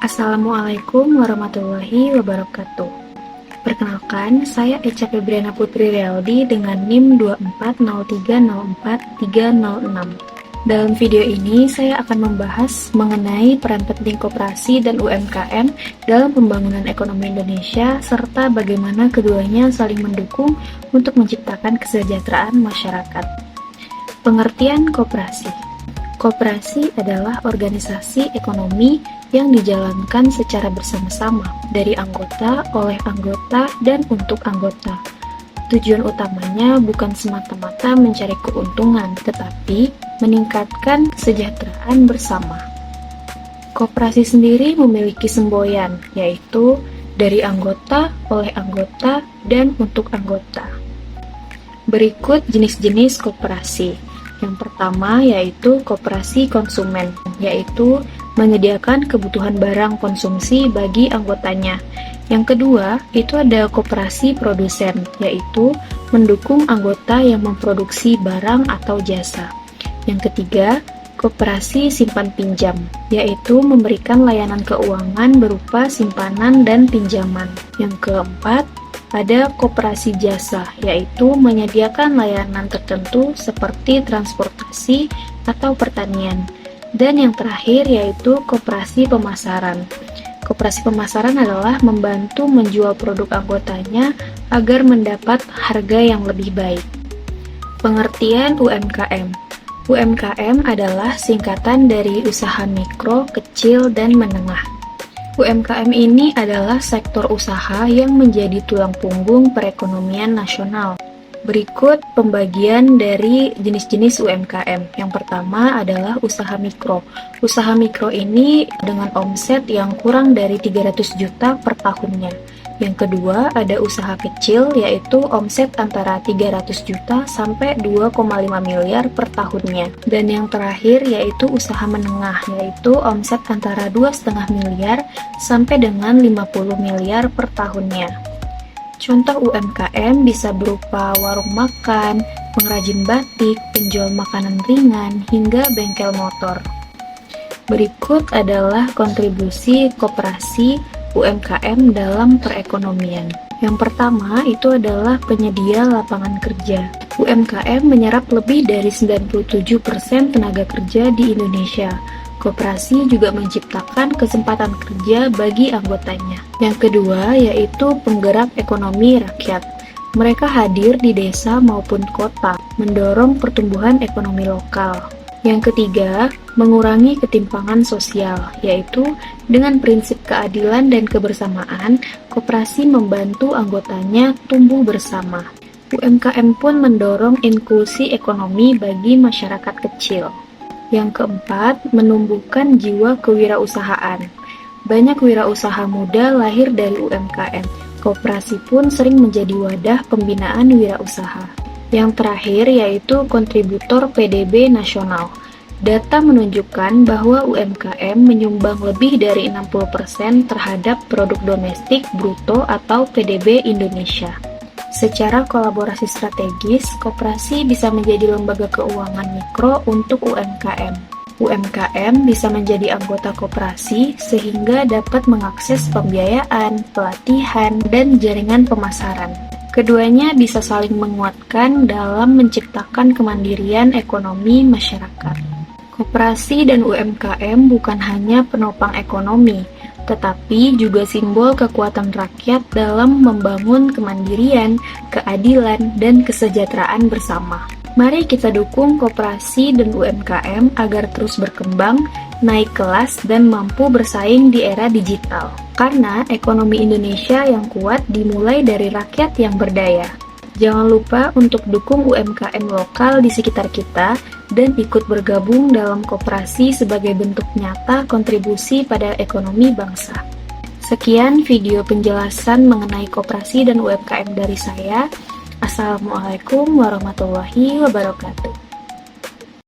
Assalamualaikum warahmatullahi wabarakatuh. Perkenalkan, saya Echa Febriana Putri Realdi dengan NIM 240304306. Dalam video ini, saya akan membahas mengenai peran penting koperasi dan UMKM dalam pembangunan ekonomi Indonesia, serta bagaimana keduanya saling mendukung untuk menciptakan kesejahteraan masyarakat. Pengertian koperasi. Koperasi adalah organisasi ekonomi yang dijalankan secara bersama-sama dari anggota, oleh anggota, dan untuk anggota. Tujuan utamanya bukan semata-mata mencari keuntungan, tetapi meningkatkan kesejahteraan bersama. Koperasi sendiri memiliki semboyan, yaitu dari anggota, oleh anggota, dan untuk anggota. Berikut jenis-jenis koperasi. Yang pertama yaitu koperasi konsumen, yaitu menyediakan kebutuhan barang konsumsi bagi anggotanya. Yang kedua, itu ada koperasi produsen, yaitu mendukung anggota yang memproduksi barang atau jasa. Yang ketiga, koperasi simpan pinjam, yaitu memberikan layanan keuangan berupa simpanan dan pinjaman. Yang keempat, ada koperasi jasa, yaitu menyediakan layanan tertentu seperti transportasi atau pertanian. Dan yang terakhir yaitu koperasi pemasaran. Koperasi pemasaran adalah membantu menjual produk anggotanya agar mendapat harga yang lebih baik. Pengertian UMKM. UMKM adalah singkatan dari usaha mikro, kecil, dan menengah. UMKM ini adalah sektor usaha yang menjadi tulang punggung perekonomian nasional. Berikut pembagian dari jenis-jenis UMKM. Yang pertama adalah usaha mikro. Usaha mikro ini dengan omset yang kurang dari 300 juta per tahunnya. Yang kedua ada usaha kecil, yaitu omset antara 300 juta sampai 2,5 miliar per tahunnya. Dan yang terakhir yaitu usaha menengah, yaitu omset antara 2,5 miliar sampai dengan 50 miliar per tahunnya. Contoh UMKM bisa berupa warung makan, pengrajin batik, penjual makanan ringan, hingga bengkel motor. Berikut adalah kontribusi koperasi UMKM dalam perekonomian. Yang pertama itu adalah penyedia lapangan kerja. UMKM menyerap lebih dari 97% tenaga kerja di Indonesia. Koperasi juga menciptakan kesempatan kerja bagi anggotanya. Yang kedua yaitu penggerak ekonomi rakyat. Mereka hadir di desa maupun kota, mendorong pertumbuhan ekonomi lokal. Yang ketiga, mengurangi ketimpangan sosial, yaitu dengan prinsip keadilan dan kebersamaan, koperasi membantu anggotanya tumbuh bersama. UMKM pun mendorong inklusi ekonomi bagi masyarakat kecil. Yang keempat, menumbuhkan jiwa kewirausahaan. Banyak wirausaha muda lahir dari UMKM. Koperasi pun sering menjadi wadah pembinaan wirausaha. Yang terakhir yaitu kontributor PDB nasional. Data menunjukkan bahwa UMKM menyumbang lebih dari 60% terhadap produk domestik bruto atau PDB Indonesia. Secara kolaborasi strategis, koperasi bisa menjadi lembaga keuangan mikro untuk UMKM. UMKM bisa menjadi anggota koperasi sehingga dapat mengakses pembiayaan, pelatihan, dan jaringan pemasaran. Keduanya bisa saling menguatkan dalam menciptakan kemandirian ekonomi masyarakat. Koperasi dan UMKM bukan hanya penopang ekonomi, tetapi juga simbol kekuatan rakyat dalam membangun kemandirian, keadilan, dan kesejahteraan bersama. Mari kita dukung koperasi dan UMKM agar terus berkembang, naik kelas, dan mampu bersaing di era digital. Karena ekonomi Indonesia yang kuat dimulai dari rakyat yang berdaya. Jangan lupa untuk dukung UMKM lokal di sekitar kita dan ikut bergabung dalam koperasi sebagai bentuk nyata kontribusi pada ekonomi bangsa. Sekian video penjelasan mengenai koperasi dan UMKM dari saya. Assalamualaikum warahmatullahi wabarakatuh.